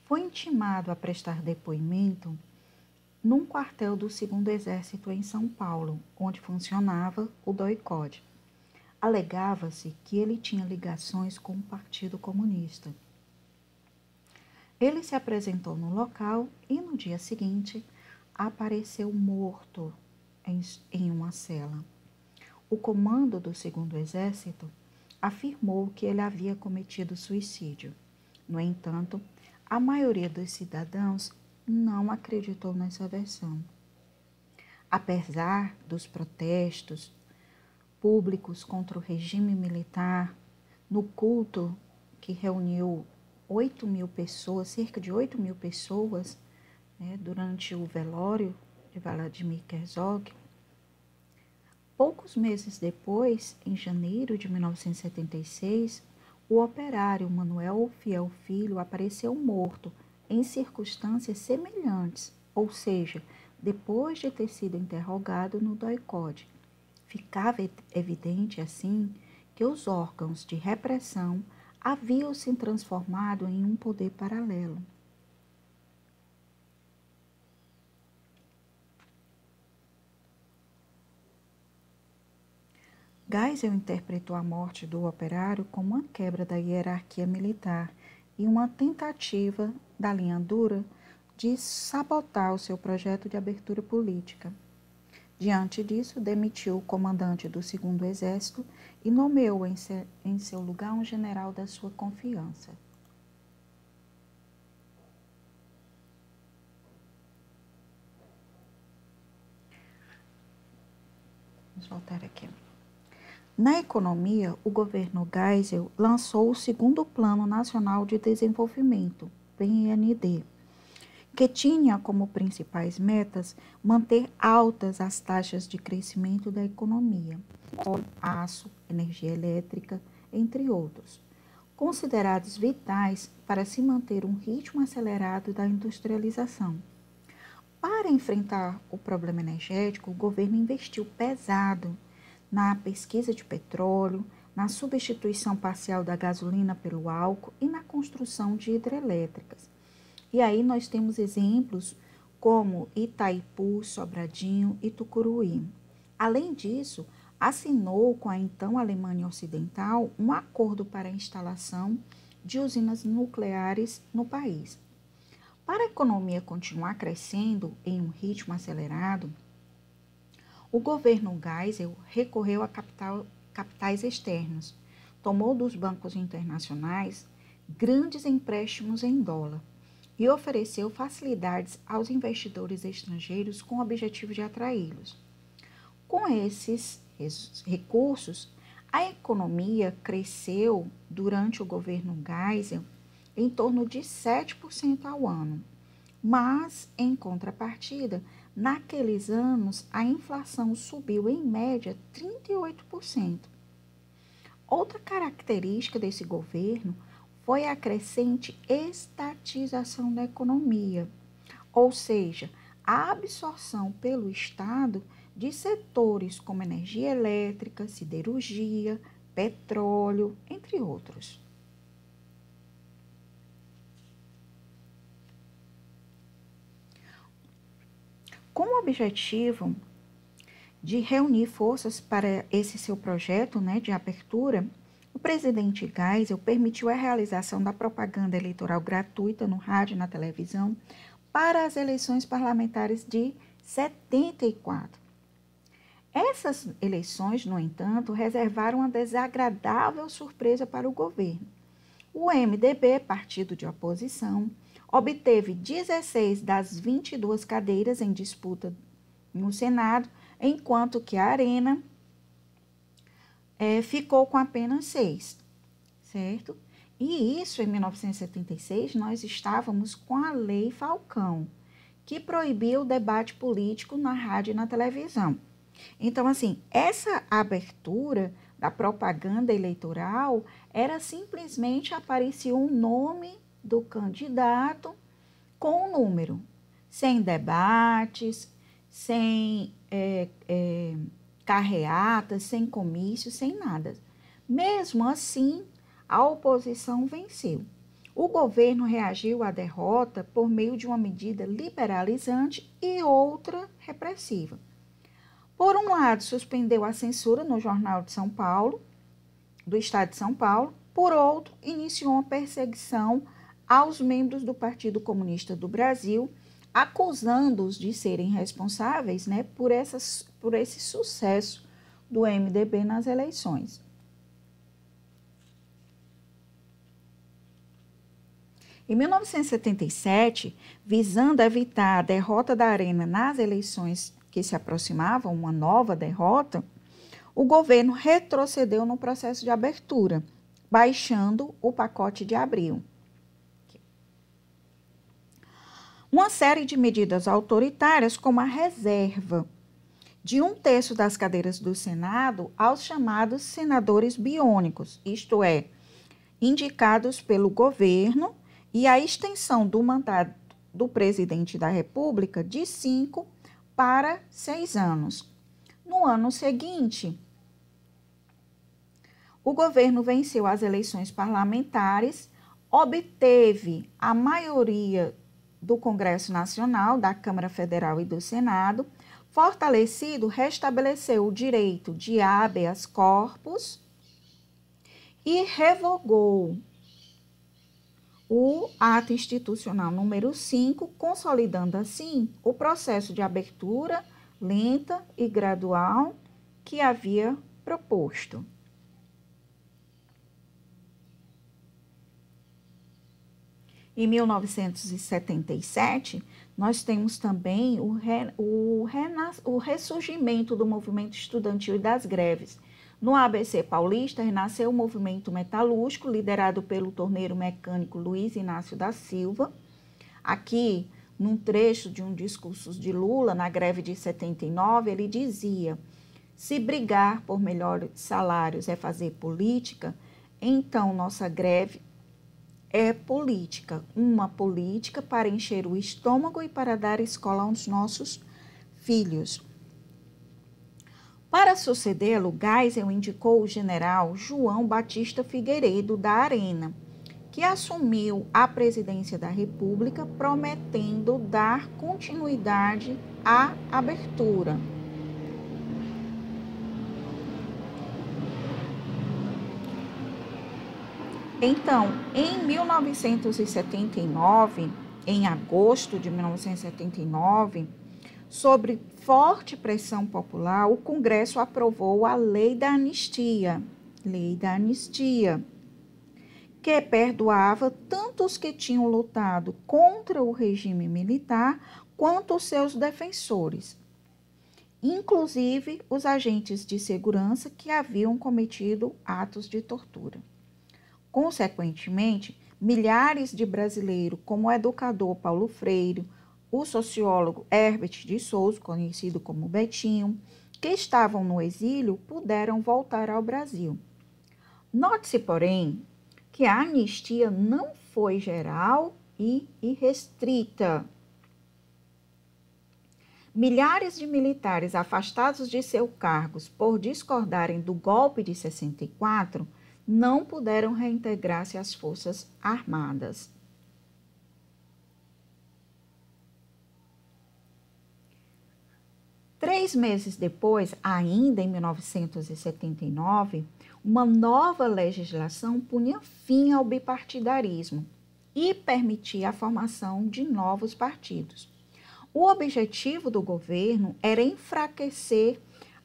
foi intimado a prestar depoimento num quartel do 2º Exército em São Paulo, onde funcionava o DOI-CODE. Alegava-se que ele tinha ligações com o Partido Comunista. Ele se apresentou no local e, no dia seguinte, apareceu morto em uma cela. O comando do 2º Exército afirmou que ele havia cometido suicídio. No entanto, a maioria dos cidadãos não acreditou nessa versão. Apesar dos protestos públicos contra o regime militar, no culto que reuniu 8.000 pessoas, cerca de 8.000 pessoas, durante o velório de Vladimir Herzog, poucos meses depois, em janeiro de 1976, o operário Manuel Fiel Filho apareceu morto em circunstâncias semelhantes, ou seja, depois de ter sido interrogado no DOI-CODE. Ficava evidente, assim, que os órgãos de repressão haviam se transformado em um poder paralelo. Geisel interpretou a morte do operário como uma quebra da hierarquia militar e uma tentativa da linha dura de sabotar o seu projeto de abertura política. Diante disso, demitiu o comandante do 2º Exército e nomeou em seu lugar um general da sua confiança. Vamos voltar aqui. Na economia, o governo Geisel lançou o 2º Plano Nacional de Desenvolvimento, PND, que tinha como principais metas manter altas as taxas de crescimento da economia, aço, energia elétrica, entre outros, considerados vitais para se manter um ritmo acelerado da industrialização. Para enfrentar o problema energético, o governo investiu pesado na pesquisa de petróleo, na substituição parcial da gasolina pelo álcool e na construção de hidrelétricas. E aí nós temos exemplos como Itaipu, Sobradinho e Tucuruí. Além disso, assinou com a então Alemanha Ocidental um acordo para a instalação de usinas nucleares no país. Para a economia continuar crescendo em um ritmo acelerado, o governo Geisel recorreu a capitais externos, tomou dos bancos internacionais grandes empréstimos em dólar e ofereceu facilidades aos investidores estrangeiros com o objetivo de atraí-los. Com esses recursos, a economia cresceu durante o governo Geisel em torno de 7% ao ano, mas, em contrapartida, naqueles anos a inflação subiu em média 38%. Outra característica desse governo foi a crescente estatização da economia, ou seja, a absorção pelo Estado de setores como energia elétrica, siderurgia, petróleo, entre outros. Com o objetivo de reunir forças para esse seu projeto, de abertura, o presidente Geisel permitiu a realização da propaganda eleitoral gratuita no rádio e na televisão para as eleições parlamentares de 74. Essas eleições, no entanto, reservaram uma desagradável surpresa para o governo. O MDB, partido de oposição, obteve 16 das 22 cadeiras em disputa no Senado, enquanto que a Arena ficou com apenas 6, certo? E isso, em 1976, nós estávamos com a Lei Falcão, que proibia o debate político na rádio e na televisão. Então, assim, essa abertura da propaganda eleitoral era simplesmente aparecia um nome do candidato com um número, sem debates, sem carreatas, sem comícios, sem nada. Mesmo assim, a oposição venceu. O governo reagiu à derrota por meio de uma medida liberalizante e outra repressiva. Por um lado, suspendeu a censura no Jornal de São Paulo, do Estado de São Paulo. Por outro, iniciou uma perseguição aos membros do Partido Comunista do Brasil, acusando-os de serem responsáveis, por esse sucesso do MDB nas eleições. Em 1977, visando evitar a derrota da Arena nas eleições que se aproximavam, uma nova derrota, o governo retrocedeu no processo de abertura, baixando o pacote de abril. Uma série de medidas autoritárias, como a reserva de 1/3 das cadeiras do Senado aos chamados senadores biônicos, isto é, indicados pelo governo, e a extensão do mandato do presidente da República de 5 para 6 anos. No ano seguinte, o governo venceu as eleições parlamentares, obteve a maioria do Congresso Nacional, da Câmara Federal e do Senado. Fortalecido, restabeleceu o direito de habeas corpus e revogou o ato institucional número 5, consolidando assim o processo de abertura lenta e gradual que havia proposto. Em 1977, nós temos também o ressurgimento do movimento estudantil e das greves. No ABC Paulista, renasceu o movimento metalúrgico, liderado pelo torneiro mecânico Luiz Inácio da Silva. Aqui, num trecho de um discurso de Lula, na greve de 79, ele dizia: se brigar por melhores salários é fazer política, então nossa greve é política, uma política para encher o estômago e para dar escola aos nossos filhos. Para sucedê-lo, Geisel indicou o general João Batista Figueiredo da Arena, que assumiu a presidência da República, prometendo dar continuidade à abertura. Então, em 1979, em agosto de 1979, sob forte pressão popular, o Congresso aprovou a Lei da Anistia, que perdoava tanto os que tinham lutado contra o regime militar quanto os seus defensores, inclusive os agentes de segurança que haviam cometido atos de tortura. Consequentemente, milhares de brasileiros, como o educador Paulo Freire, o sociólogo Herbert de Souza, conhecido como Betinho, que estavam no exílio, puderam voltar ao Brasil. Note-se, porém, que a anistia não foi geral e irrestrita. Milhares de militares afastados de seus cargos por discordarem do golpe de 64 não puderam reintegrar-se às Forças Armadas. Três meses depois, ainda em 1979, uma nova legislação punha fim ao bipartidarismo e permitia a formação de novos partidos. O objetivo do governo era enfraquecer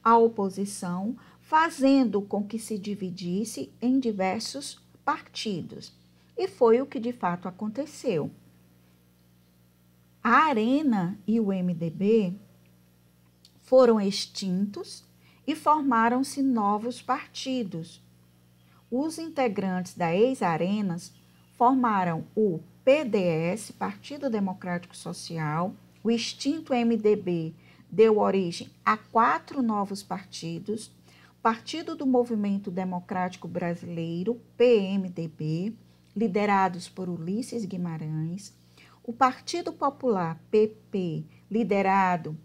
a oposição, fazendo com que se dividisse em diversos partidos. E foi o que de fato aconteceu. A Arena e o MDB foram extintos e formaram-se novos partidos. Os integrantes da ex-Arenas formaram o PDS, Partido Democrático Social. O extinto MDB deu origem a 4 novos partidos: Partido do Movimento Democrático Brasileiro, PMDB, liderados por Ulisses Guimarães, o Partido Popular, PP, liderado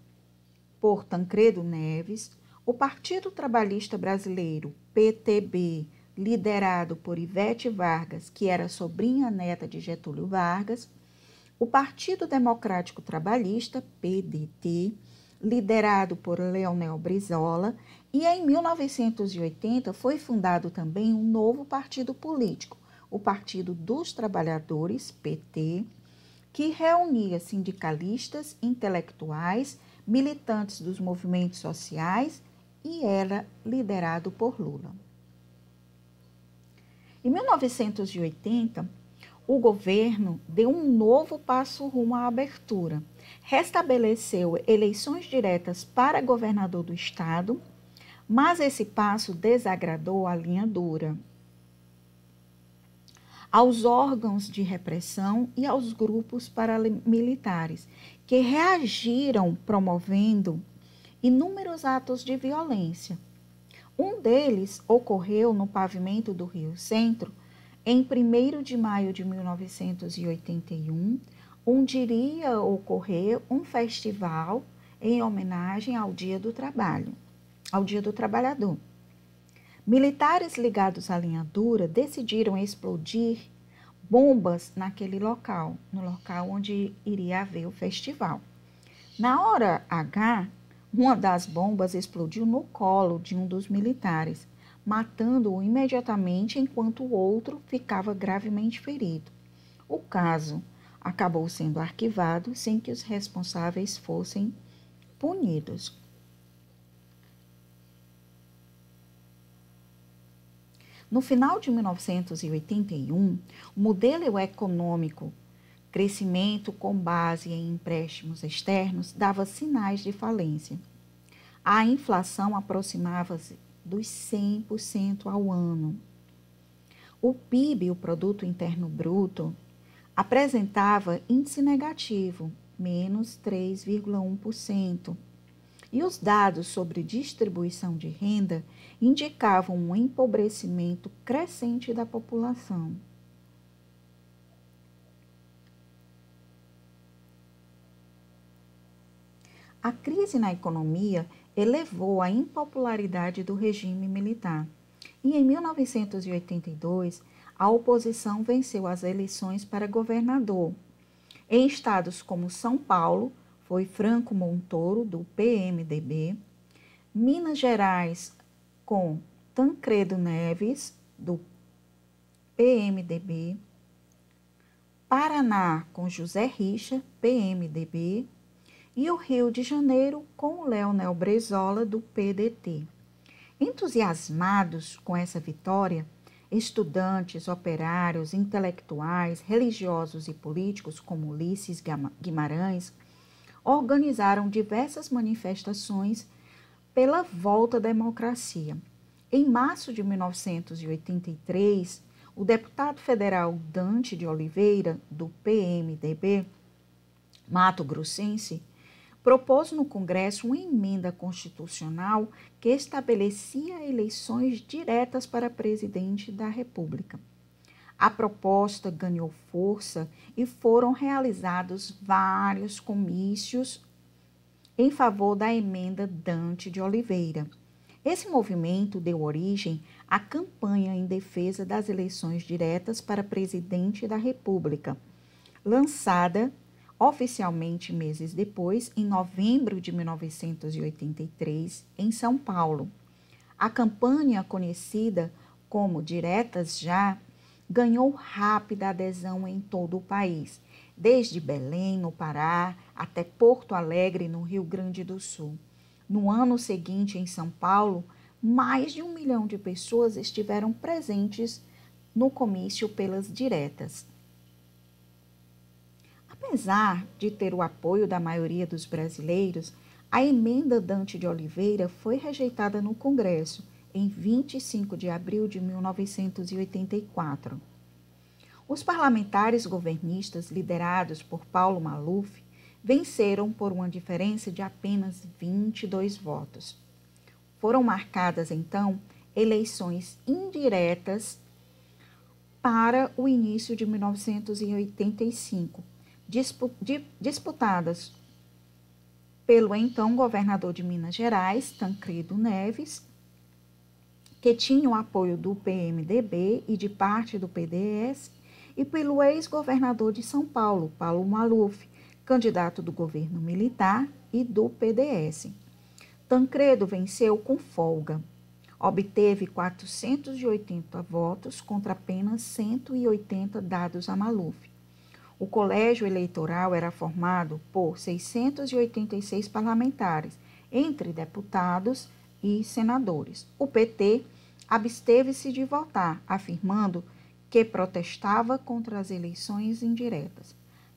por Tancredo Neves, o Partido Trabalhista Brasileiro, PTB, liderado por Ivete Vargas, que era sobrinha neta de Getúlio Vargas, o Partido Democrático Trabalhista, PDT, liderado por Leonel Brizola, e em 1980 foi fundado também um novo partido político, o Partido dos Trabalhadores, PT, que reunia sindicalistas, intelectuais, militantes dos movimentos sociais e era liderado por Lula. Em 1980, o governo deu um novo passo rumo à abertura. Restabeleceu eleições diretas para governador do estado, mas esse passo desagradou a linha dura aos órgãos de repressão e aos grupos paramilitares, que reagiram promovendo inúmeros atos de violência. Um deles ocorreu no pavimento do Rio Centro, em 1º de maio de 1981, onde iria ocorrer um festival em homenagem ao Dia do Trabalho, ao Dia do Trabalhador. Militares ligados à linha dura decidiram explodir bombas naquele local, no local onde iria haver o festival. Na hora H, uma das bombas explodiu no colo de um dos militares, matando-o imediatamente, enquanto o outro ficava gravemente ferido. O caso acabou sendo arquivado sem que os responsáveis fossem punidos. No final de 1981, o modelo econômico crescimento com base em empréstimos externos dava sinais de falência. A inflação aproximava-se dos 100% ao ano. O PIB, o Produto Interno Bruto, apresentava índice negativo, menos 3,1%. E os dados sobre distribuição de renda indicavam um empobrecimento crescente da população. A crise na economia elevou a impopularidade do regime militar. E em 1982, a oposição venceu as eleições para governador. Em estados como São Paulo, foi Franco Montoro, do PMDB, Minas Gerais, com Tancredo Neves, do PMDB, Paraná, com José Richa, PMDB, e o Rio de Janeiro, com Leonel Brizola, do PDT. Entusiasmados com essa vitória, estudantes, operários, intelectuais, religiosos e políticos, como Ulisses Guimarães, organizaram diversas manifestações pela volta à democracia. Em março de 1983, o deputado federal Dante de Oliveira, do PMDB, Mato Grossense, propôs no Congresso uma emenda constitucional que estabelecia eleições diretas para presidente da República. A proposta ganhou força e foram realizados vários comícios em favor da emenda Dante de Oliveira. Esse movimento deu origem à campanha em defesa das eleições diretas para presidente da República, lançada oficialmente meses depois, em novembro de 1983, em São Paulo. A campanha, conhecida como Diretas Já, ganhou rápida adesão em todo o país, desde Belém, no Pará, até Porto Alegre, no Rio Grande do Sul. No ano seguinte, em São Paulo, mais de 1 milhão de pessoas estiveram presentes no comício pelas diretas. Apesar de ter o apoio da maioria dos brasileiros, a emenda Dante de Oliveira foi rejeitada no Congresso em 25 de abril de 1984. Os parlamentares governistas, liderados por Paulo Maluf, venceram por uma diferença de apenas 22 votos. Foram marcadas, então, eleições indiretas para o início de 1985, disputadas pelo então governador de Minas Gerais, Tancredo Neves, que tinha o apoio do PMDB e de parte do PDS, e pelo ex-governador de São Paulo, Paulo Maluf, candidato do governo militar e do PDS. Tancredo venceu com folga. Obteve 480 votos contra apenas 180 dados a Maluf. O colégio eleitoral era formado por 686 parlamentares, entre deputados e senadores. O PT absteve-se de votar, afirmando que protestava contra as eleições indiretas.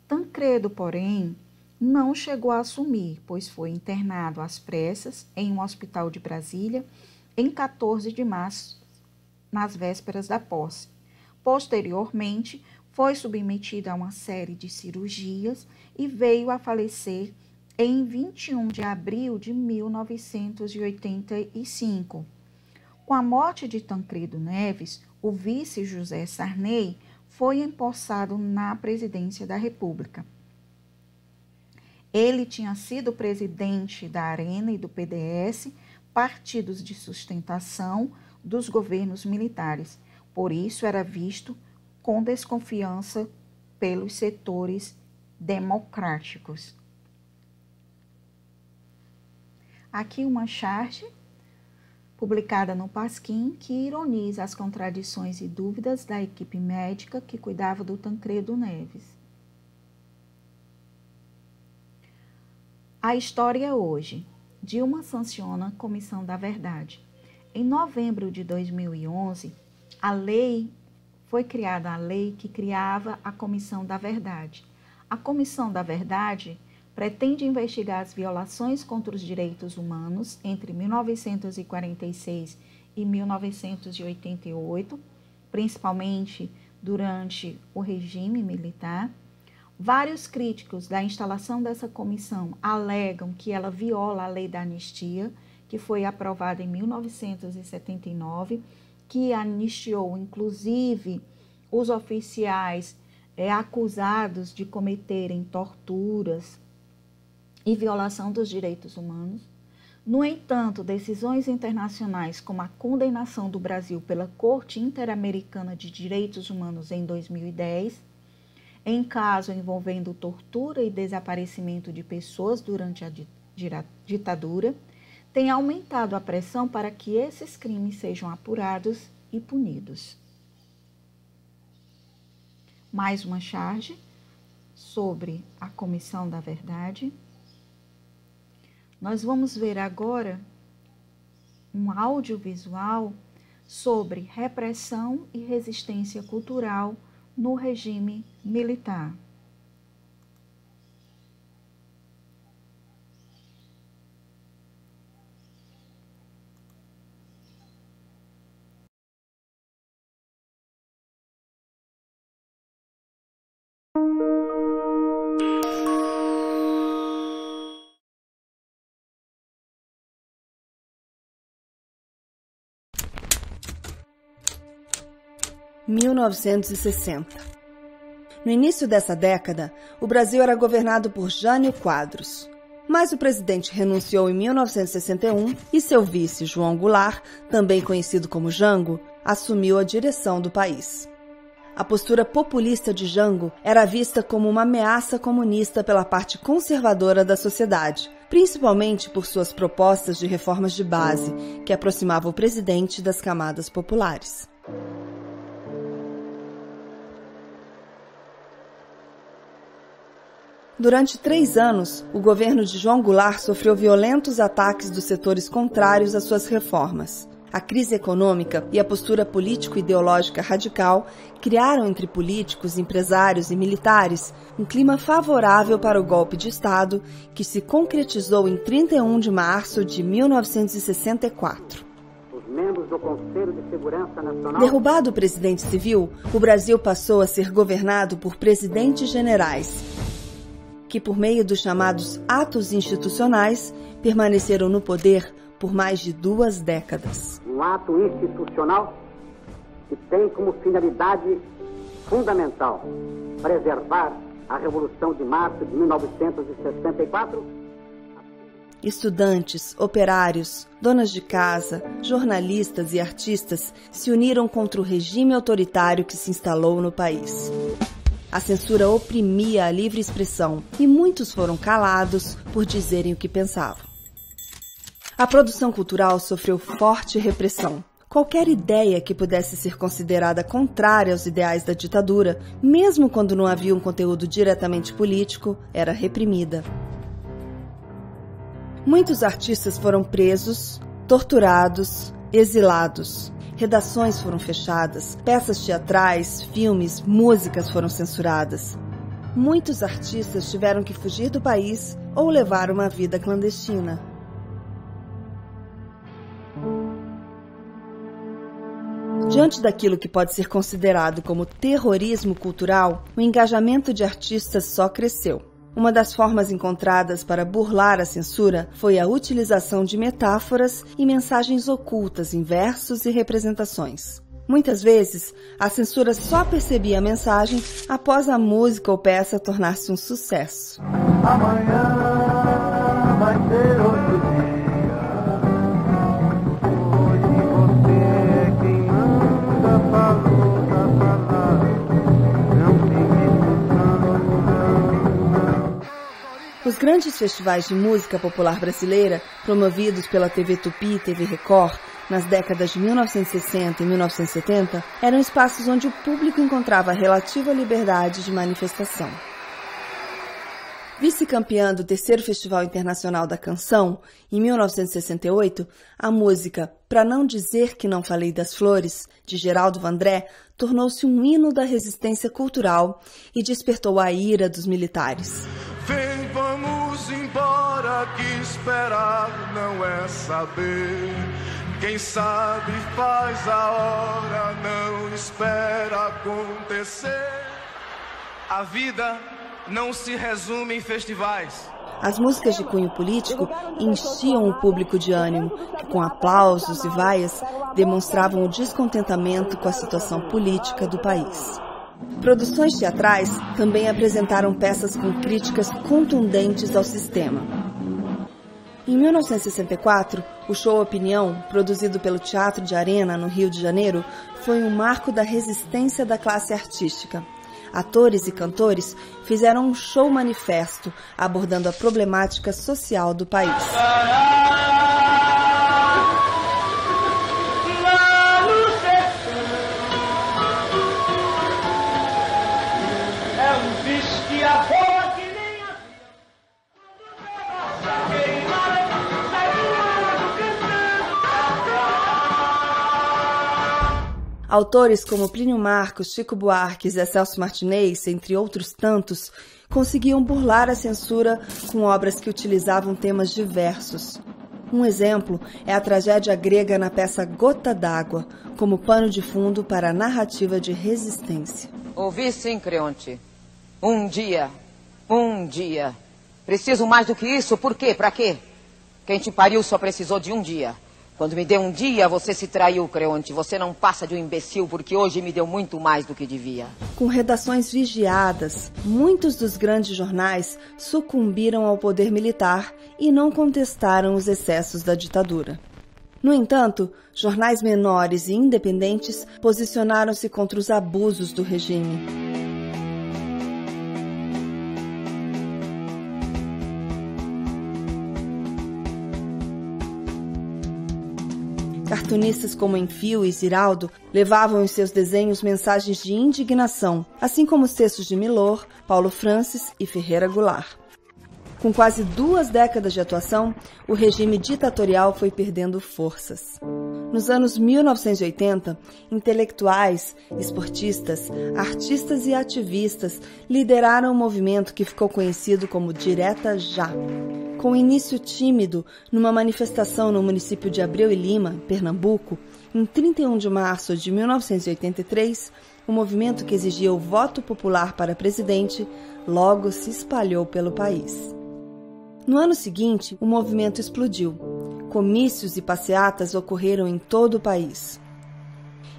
Tancredo, porém, não chegou a assumir, pois foi internado às pressas em um hospital de Brasília em 14 de março, nas vésperas da posse. Posteriormente, foi submetido a uma série de cirurgias e veio a falecer em 21 de abril de 1985. Com a morte de Tancredo Neves, o vice José Sarney foi empossado na presidência da República. Ele tinha sido presidente da Arena e do PDS, partidos de sustentação dos governos militares. Por isso, era visto com desconfiança pelos setores democráticos. Aqui uma charge publicada no Pasquim que ironiza as contradições e dúvidas da equipe médica que cuidava do Tancredo Neves. A história hoje. Dilma sanciona a Comissão da Verdade. Em novembro de 2011, foi criada a lei que criava a Comissão da Verdade. A Comissão da Verdade pretende investigar as violações contra os direitos humanos entre 1946 e 1988, principalmente durante o regime militar. Vários críticos da instalação dessa comissão alegam que ela viola a lei da anistia, que foi aprovada em 1979, que anistiou, inclusive, os oficiais acusados de cometerem torturas e violação dos direitos humanos. No entanto, decisões internacionais como a condenação do Brasil pela Corte Interamericana de Direitos Humanos em 2010, em caso envolvendo tortura e desaparecimento de pessoas durante a ditadura, tem aumentado a pressão para que esses crimes sejam apurados e punidos. Mais uma charge sobre a Comissão da Verdade. Nós vamos ver agora um audiovisual sobre repressão e resistência cultural no regime militar. Em 1960. No início dessa década, o Brasil era governado por Jânio Quadros. Mas o presidente renunciou em 1961 e seu vice, João Goulart, também conhecido como Jango, assumiu a direção do país. A postura populista de Jango era vista como uma ameaça comunista pela parte conservadora da sociedade, principalmente por suas propostas de reformas de base, que aproximavam o presidente das camadas populares. Durante 3 anos, o governo de João Goulart sofreu violentos ataques dos setores contrários às suas reformas. A crise econômica e a postura político-ideológica radical criaram entre políticos, empresários e militares um clima favorável para o golpe de Estado, que se concretizou em 31 de março de 1964. Os membros do Conselho de Segurança Nacional... Derrubado o presidente civil, o Brasil passou a ser governado por presidentes generais, que, por meio dos chamados atos institucionais, permaneceram no poder por mais de 2 décadas. Um ato institucional que tem como finalidade fundamental preservar a Revolução de Março de 1964. Estudantes, operários, donas de casa, jornalistas e artistas se uniram contra o regime autoritário que se instalou no país. A censura oprimia a livre expressão e muitos foram calados por dizerem o que pensavam. A produção cultural sofreu forte repressão. Qualquer ideia que pudesse ser considerada contrária aos ideais da ditadura, mesmo quando não havia um conteúdo diretamente político, era reprimida. Muitos artistas foram presos, torturados, exilados. Redações foram fechadas, peças teatrais, filmes, músicas foram censuradas. Muitos artistas tiveram que fugir do país ou levar uma vida clandestina. Diante daquilo que pode ser considerado como terrorismo cultural, o engajamento de artistas só cresceu. Uma das formas encontradas para burlar a censura foi a utilização de metáforas e mensagens ocultas em versos e representações. Muitas vezes, a censura só percebia a mensagem após a música ou peça tornar-se um sucesso. Amanhã vai ser outro dia. Hoje você é quem anda falando a palavra. Não fique pensando. Os grandes festivais de música popular brasileira, promovidos pela TV Tupi e TV Record, nas décadas de 1960 e 1970, eram espaços onde o público encontrava relativa liberdade de manifestação. Vice-campeã do 3º Festival Internacional da Canção, em 1968, a música Pra Não Dizer Que Não Falei das Flores, de Geraldo Vandré, tornou-se um hino da resistência cultural e despertou a ira dos militares. Vem, vamos embora, que esperar não é saber. Quem sabe faz a hora, não espera acontecer. A vida não se resume em festivais. As músicas de cunho político enchiam o público de ânimo, que com aplausos e vaias demonstravam o descontentamento com a situação política do país. Produções teatrais também apresentaram peças com críticas contundentes ao sistema. Em 1964, o show Opinião, produzido pelo Teatro de Arena, no Rio de Janeiro, foi um marco da resistência da classe artística. Atores e cantores fizeram um show manifesto abordando a problemática social do país. Autores como Plínio Marcos, Chico Buarque e Zé Celso Martinez, entre outros tantos, conseguiam burlar a censura com obras que utilizavam temas diversos. Um exemplo é a tragédia grega na peça Gota d'Água, como pano de fundo para a narrativa de resistência. Ouvi sim, Creonte. Um dia. Preciso mais do que isso? Por quê? Pra quê? Quem te pariu só precisou de um dia. Quando me deu um dia, você se traiu, Creonte. Você não passa de um imbecil, porque hoje me deu muito mais do que devia. Com redações vigiadas, muitos dos grandes jornais sucumbiram ao poder militar e não contestaram os excessos da ditadura. No entanto, jornais menores e independentes posicionaram-se contra os abusos do regime. Cartunistas como Enfio e Ziraldo levavam em seus desenhos mensagens de indignação, assim como os textos de Milor, Paulo Francis e Ferreira Goulart. Com quase 2 décadas de atuação, o regime ditatorial foi perdendo forças. Nos anos 1980, intelectuais, esportistas, artistas e ativistas lideraram um movimento que ficou conhecido como Direta Já. Com início tímido numa manifestação no município de Abreu e Lima, Pernambuco, em 31 de março de 1983, o movimento que exigia o voto popular para presidente logo se espalhou pelo país. No ano seguinte, o movimento explodiu. Comícios e passeatas ocorreram em todo o país.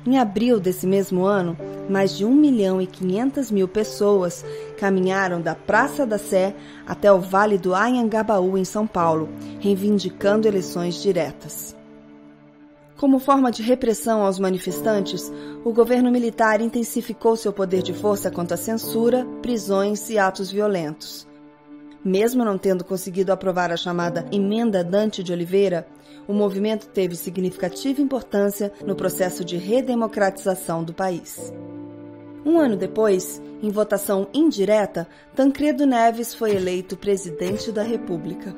Em abril desse mesmo ano, mais de 1.500.000 pessoas caminharam da Praça da Sé até o Vale do Anhangabaú, em São Paulo, reivindicando eleições diretas. Como forma de repressão aos manifestantes, o governo militar intensificou seu poder de força contra a censura, prisões e atos violentos. Mesmo não tendo conseguido aprovar a chamada Emenda Dante de Oliveira, o movimento teve significativa importância no processo de redemocratização do país. Um ano depois, em votação indireta, Tancredo Neves foi eleito presidente da República.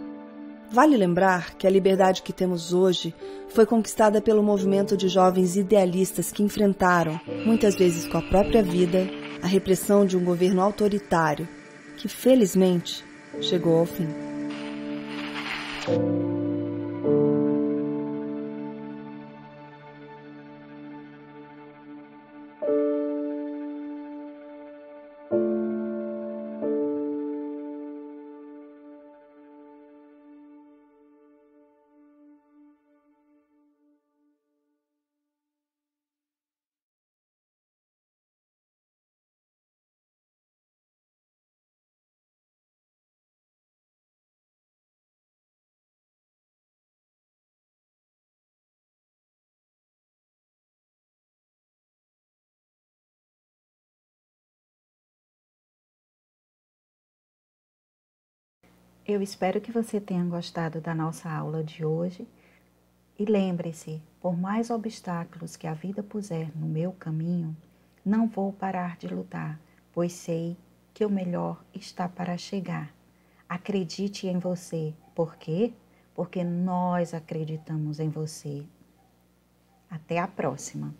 Vale lembrar que a liberdade que temos hoje foi conquistada pelo movimento de jovens idealistas que enfrentaram, muitas vezes com a própria vida, a repressão de um governo autoritário, que felizmente chegou ao fim. Eu espero que você tenha gostado da nossa aula de hoje e lembre-se, por mais obstáculos que a vida puser no meu caminho, não vou parar de lutar, pois sei que o melhor está para chegar. Acredite em você. Por quê? Porque nós acreditamos em você. Até a próxima.